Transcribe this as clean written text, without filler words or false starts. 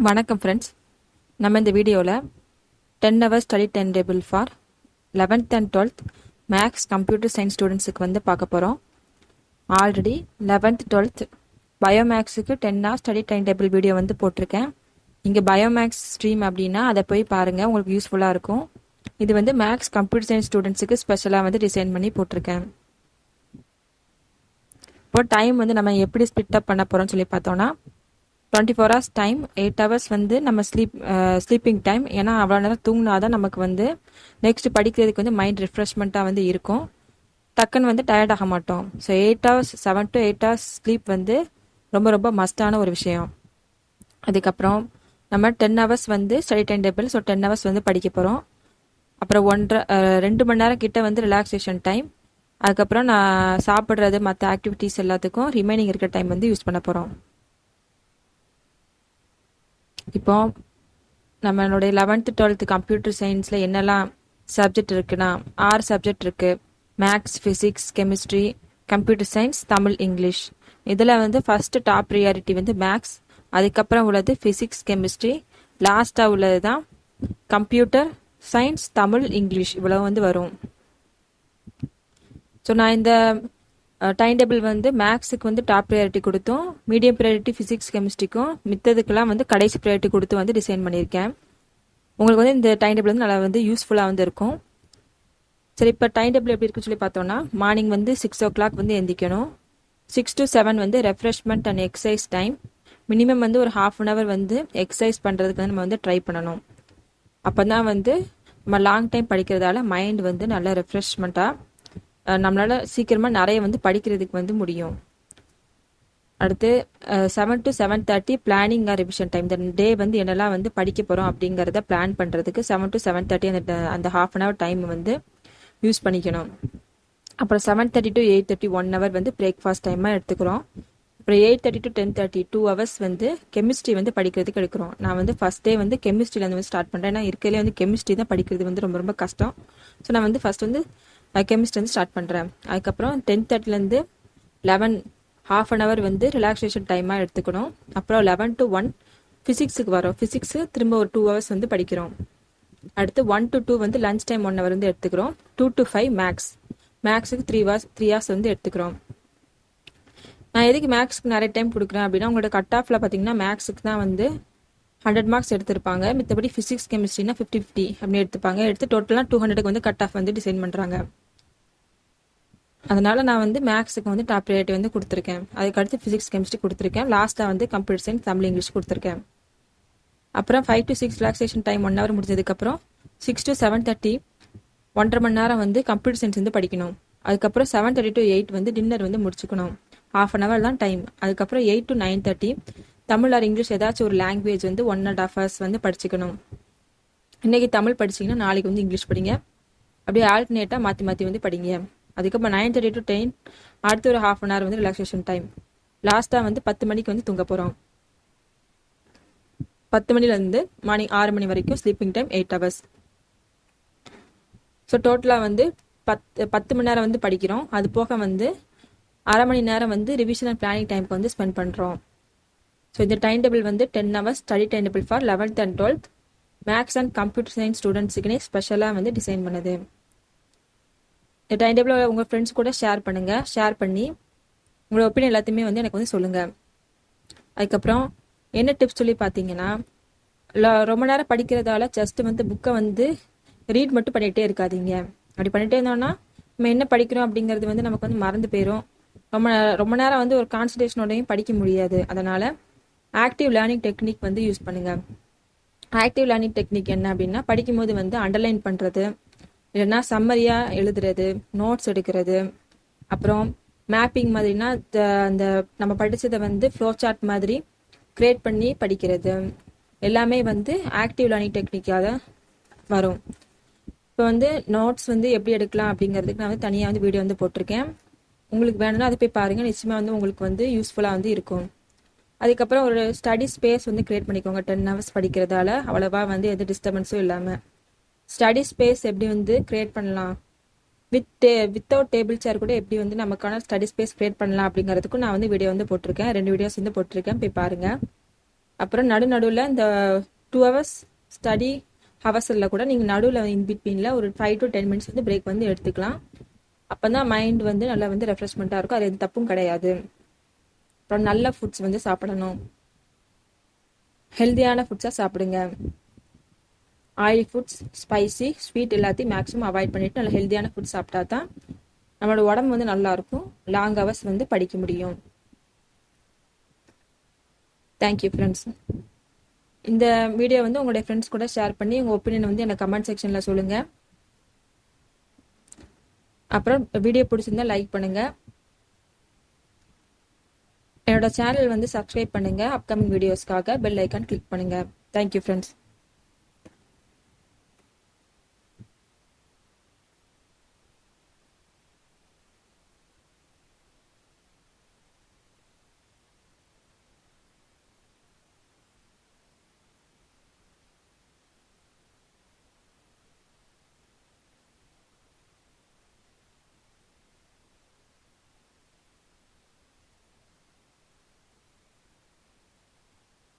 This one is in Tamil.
வணக்கம் ஃப்ரெண்ட்ஸ். நம்ம இந்த வீடியோவில் 10 hours study time table for 11th and 12th maths computer science ஸ்டூடெண்ட்ஸுக்கு வந்து பார்க்க போகிறோம். ஆல்ரெடி 11th 12th பயோமேக்ஸுக்கு 10 hours study time table video வந்து போட்டிருக்கேன். இங்கே பயோமேக்ஸ் ஸ்ட்ரீம் அப்படின்னா அதை போய் பாருங்கள், உங்களுக்கு யூஸ்ஃபுல்லாக இருக்கும். இது வந்து மேக்ஸ் கம்ப்யூட்டர் சயின்ஸ் ஸ்டூடெண்ட்ஸுக்கு ஸ்பெஷலாக வந்து டிசைன் பண்ணி போட்டிருக்கேன். இப்போ டைம் வந்து நம்ம எப்படி ஸ்பிட் அப் பண்ண போகிறோம்னு சொல்லி பார்த்தோன்னா 24 hours டைம், 8 hours வந்து நம்ம ஸ்லீப்பிங் டைம். ஏன்னா அவ்வளோ நேரம் தூங்கினாதான் நமக்கு வந்து நெக்ஸ்ட் படிக்கிறதுக்கு வந்து மைண்ட் ரிஃப்ரெஷ்மெண்ட்டாக வந்து இருக்கும், டக்குன்னு வந்து டயர்ட் ஆக மாட்டோம். So 8 hours 7 to 8 hours sleep வந்து ரொம்ப ரொம்ப மஸ்டான ஒரு விஷயம். அதுக்கப்புறம் நம்ம 10 hours வந்து study time table. So 10 hours வந்து படிக்க போகிறோம். அப்புறம் 2 மணி நேரம் கிட்ட வந்து ரிலாக்ஸேஷன் டைம். அதுக்கப்புறம் நான் சாப்பிட்றது மற்ற ஆக்டிவிட்டீஸ் எல்லாத்துக்கும் ரிமைனிங் இருக்கிற டைம் வந்து யூஸ் பண்ண போகிறோம். இப்போ நம்மளுடைய 11th 12th கம்ப்யூட்டர் சயின்ஸில் என்னெல்லாம் சப்ஜெக்ட் இருக்குன்னா 6 சப்ஜெக்ட் இருக்குது. Maths, physics, chemistry, computer science, Tamil, English. இதில் வந்து ஃபஸ்ட்டு டாப் ப்ரியாரிட்டி வந்து மேக்ஸ், அதுக்கப்புறம் உள்ளது ஃபிசிக்ஸ், கெமிஸ்ட்ரி, லாஸ்ட்டாக உள்ளது தான் கம்ப்யூட்டர் சயின்ஸ், தமிழ், இங்கிலீஷ். இவ்வளோ வந்து வரும். ஸோ நான் இந்த டைம் டேபிள் வந்து மேக்ஸுக்கு வந்து டாப் ப்ரையாரிட்டி கொடுத்தும், மீடியம் ப்ரையாரிட்டி ஃபிசிக்ஸ், கெமிஸ்ட்ரிக்கும், மித்ததுக்கெல்லாம் வந்து கடைசி ப்ரையாரிட்டி கொடுத்து வந்து டிசைன் பண்ணியிருக்கேன். உங்களுக்கு வந்து இந்த டைம் டேபிள் வந்து நல்லா வந்து யூஸ்ஃபுல்லாக வந்து இருக்கும். சரி, இப்போ டைம் டேபிள் எப்படி இருக்குன்னு சொல்லி பார்த்தோன்னா மார்னிங் வந்து 6 o'clock வந்து எந்திக்கணும். 6 to 7 வந்து refreshment and exercise time. Minimum வந்து ஒரு ½ an hour வந்து எக்ஸசைஸ் பண்ணுறதுக்கு வந்து நம்ம வந்து ட்ரை பண்ணணும். அப்போ தான் வந்து நம்ம லாங் டைம் படிக்கிறதால மைண்ட் வந்து நல்லா ரெஃப்ரெஷ்மெண்ட்டாக நம்மளால சீக்கிரமாக நிறைய வந்து படிக்கிறதுக்கு வந்து முடியும். அடுத்து 7 to 7:30 planning or revision time. இந்த டே வந்து என்னெல்லாம் வந்து படிக்க போகிறோம் அப்படிங்கிறத பிளான் பண்ணுறதுக்கு 7 to 7:30 அந்த ½ an hour டைம் வந்து யூஸ் பண்ணிக்கணும். அப்புறம் 7:30 to 8:30 1 hour வந்து பிரேக்ஃபாஸ்ட் டைமாக எடுத்துக்கிறோம். அப்புறம் 8:30 to 10:30 2 hours வந்து கெமிஸ்ட்ரி வந்து படிக்கிறதுக்கு எடுக்கிறோம். நான் வந்து ஃபஸ்ட் டே வந்து கெமிஸ்ட்ரியில் வந்து ஸ்டார்ட் பண்ணுறேன். ஏன்னா இருக்கிறதுலே வந்து கெமிஸ்ட்ரி தான் படிக்கிறது வந்து ரொம்ப ரொம்ப கஷ்டம். ஸோ நான் வந்து ஃபஸ்ட் வந்து கெமிஸ்ட்ரி வந்து ஸ்டார்ட் பண்ணுறேன். அதுக்கப்புறம் 10:30 11 ½ an hour வந்து ரிலாக்ஸேஷன் டைமாக எடுத்துக்கணும். அப்புறம் 11 to 1 ஃபிசிக்ஸுக்கு வரோம். ஃபிசிக்ஸு திரும்ப ஒரு 2 hours வந்து படிக்கிறோம். அடுத்து 1 to 2 வந்து லஞ்ச் டைம் 1 hour வந்து எடுத்துக்கிறோம். 2 to 5 மேக்ஸுக்கு 3 hours வந்து எடுத்துக்கிறோம். நான் எதுக்கு மேக்ஸுக்கு நிறைய டைம் கொடுக்குறேன் அப்படின்னா, உங்களோட கட் ஆஃபில் பார்த்தீங்கன்னா மேக்ஸுக்கு தான் வந்து 100 marks எடுத்திருப்பாங்க. மித்தபடி ஃபிசிக்ஸ், கெமிஸ்ட்ரினா 50-50 அப்படின்னு எடுத்துப்பாங்க. எடுத்து டோட்டலாக 200க்கு வந்து கட் ஆஃப் வந்து டிசைன் பண்ணுறாங்க. அதனால நான் வந்து மேக்ஸுக்கு வந்து டாப் ப்ரையாரிட்டி வந்து கொடுத்துருக்கேன். அதுக்கடுத்து ஃபிசிக்ஸ், கெமிஸ்ட்ரி கொடுத்துருக்கேன். லாஸ்ட்டாக வந்து கம்ப்யூட்டர் சயின்ஸ், தமிழ், இங்கிலீஷ் கொடுத்துருக்கேன். அப்புறம் 5 to 6 ரிலாக்ஸேஷன் டைம் 1 hour முடிஞ்சதுக்கப்புறம் 6 to 7:30 1.5 மணி நேரம் வந்து கம்ப்யூட்டர் சயின்ஸ் வந்து படிக்கணும். அதுக்கப்புறம் 7:30 to 8 வந்து டின்னர் வந்து முடிச்சுக்கணும். ½ an hour தான் டைம். அதுக்கப்புறம் 8 to 9:30 தமிழ் ஆர் இங்கிலீஷ் ஏதாச்சும் ஒரு லாங்குவேஜ் வந்து 1.5 hours வந்து படிச்சுக்கணும். இன்னைக்கு தமிழ் படிச்சிங்கன்னா நாளைக்கு வந்து இங்கிலீஷ் படிங்க. அப்படியே ஆல்டர்னேட்டாக மாற்றி மாற்றி வந்து படிங்க. அதுக்கப்புறம் 9:30 to 10 அடுத்து ஒரு ½ an hour வந்து ரிலாக்ஸேஷன் டைம். லாஸ்ட்டாக வந்து 10 மணிக்கு வந்து தூங்க போகிறோம். 10 மணிலேருந்து மார்னிங் 6 மணி வரைக்கும் ஸ்லீப்பிங் டைம் 8 hours. ஸோ டோட்டலாக வந்து 10 மணி நேரம் வந்து படிக்கிறோம். அது போக வந்து ½ மணி நேரம் வந்து ரிவிஷன் அண்ட் பிளானிங் டைமுக்கு வந்து ஸ்பெண்ட் பண்ணுறோம். ஸோ இந்த டைம் டேபிள் வந்து 10 hours study time table for 11th and 12th maths and computer science ஸ்டூடெண்ட்ஸுக்குன்னே ஸ்பெஷலாக வந்து டிசைன் பண்ணுது. இந்த டைம் டேபிள் உங்கள் ஃப்ரெண்ட்ஸ் கூட ஷேர் பண்ணுங்கள். ஷேர் பண்ணி உங்களோட ஒப்பீனியன் எல்லாத்தையுமே வந்து எனக்கு வந்து சொல்லுங்கள். அதுக்கப்புறம் என்ன டிப்ஸ் சொல்லி பார்த்தீங்கன்னா, ரொம்ப நேரம் படிக்கிறதால ஜஸ்ட் வந்து புக்கை வந்து ரீட் மட்டும் பண்ணிகிட்டே இருக்காதீங்க. அப்படி பண்ணிகிட்டே இருந்தோம்னா நம்ம என்ன படிக்கிறோம் அப்படிங்கிறது வந்து நமக்கு வந்து மறந்து போயிடும். ரொம்ப நேரம் வந்து ஒரு கான்சன்ட்ரேஷனோடையும் படிக்க முடியாது. அதனால் ஆக்டிவ் லேர்னிங் டெக்னிக் வந்து யூஸ் பண்ணுங்கள். ஆக்டிவ் லேர்னிங் டெக்னிக் என்ன அப்படின்னா, படிக்கும்போது வந்து அண்டர்லைன் பண்ணுறது, இல்லைன்னா சம்மரியாக எழுதுறது, நோட்ஸ் எடுக்கிறது, அப்புறம் மேப்பிங் மாதிரினா அந்த நம்ம படித்ததை வந்து ஃப்ளோ சார்ட் மாதிரி க்ரியேட் பண்ணி படிக்கிறது, எல்லாமே வந்து ஆக்டிவ் லேர்னிங் டெக்னிக்காக வரும். இப்போ வந்து நோட்ஸ் வந்து எப்படி எடுக்கலாம் அப்படிங்கிறதுக்கு நான் வந்து தனியாக வந்து வீடியோ வந்து போட்டிருக்கேன். உங்களுக்கு வேணும்னா அதை போய் பாருங்கள். நிச்சயமாக வந்து உங்களுக்கு வந்து யூஸ்ஃபுல்லாக வந்து இருக்கும். அதுக்கப்புறம் ஒரு ஸ்டடி ஸ்பேஸ் வந்து க்ரியேட் பண்ணிக்கோங்க. 10 hours படிக்கிறதால அவ்வளோவா வந்து எந்த டிஸ்டர்பன்ஸும் இல்லாமல் ஸ்டடி ஸ்பேஸ் எப்படி வந்து க்ரியேட் பண்ணலாம், வித்தவுட் டேபிள் சேர் கூட எப்படி வந்து நமக்கான ஸ்டடி ஸ்பேஸ் க்ரியேட் பண்ணலாம் அப்படிங்கிறதுக்கும் நான் வந்து வீடியோ வந்து போட்டிருக்கேன். 2 வீடியோஸ் வந்து போட்டிருக்கேன், போய் பாருங்கள். அப்புறம் நடுவில் இந்த 2 ஹவர்ஸ் ஸ்டடி ஹவர்ஸில் கூட நீங்கள் நடுவில் இன்பிட்வீனில் ஒரு 5 to 10 மினிட்ஸ் வந்து பிரேக் வந்து எடுத்துக்கலாம். அப்போ தான் மைண்ட் வந்து நல்லா வந்து ரெஃப்ரெஷ்மெண்ட்டாக இருக்கும். அது எந்த தப்பும் கிடையாது. அப்புறம் நல்ல ஃபுட்ஸ் வந்து சாப்பிடணும். ஹெல்த்தியான ஃபுட்ஸாக சாப்பிடுங்க. ஆயில் ஃபுட்ஸ், ஸ்பைசி, ஸ்வீட் எல்லாத்தையும் மேக்ஸிமம் அவாய்ட் பண்ணிவிட்டு நல்ல ஹெல்த்தியான ஃபுட்ஸ் சாப்பிட்டா தான் நம்மளோட உடம்பு வந்து நல்லாயிருக்கும். லாங் ஹவர்ஸ் வந்து படிக்க முடியும். Thank you friends. இந்த வீடியோ வந்து உங்களுடைய ஃப்ரெண்ட்ஸ் கூட ஷேர் பண்ணி உங்கள் ஒப்பீனியன் வந்து எனக்கு கமெண்ட் செக்ஷனில் சொல்லுங்கள். அப்புறம் வீடியோ பிடிச்சிருந்தா லைக் பண்ணுங்கள். என்னோட சேனல் வந்து சப்ஸ்கிரைப் பண்ணுங்கள். அப்கமிங் வீடியோஸ்க்காக பெல் ஐக்கான் கிளிக் பண்ணுங்கள். Thank you friends.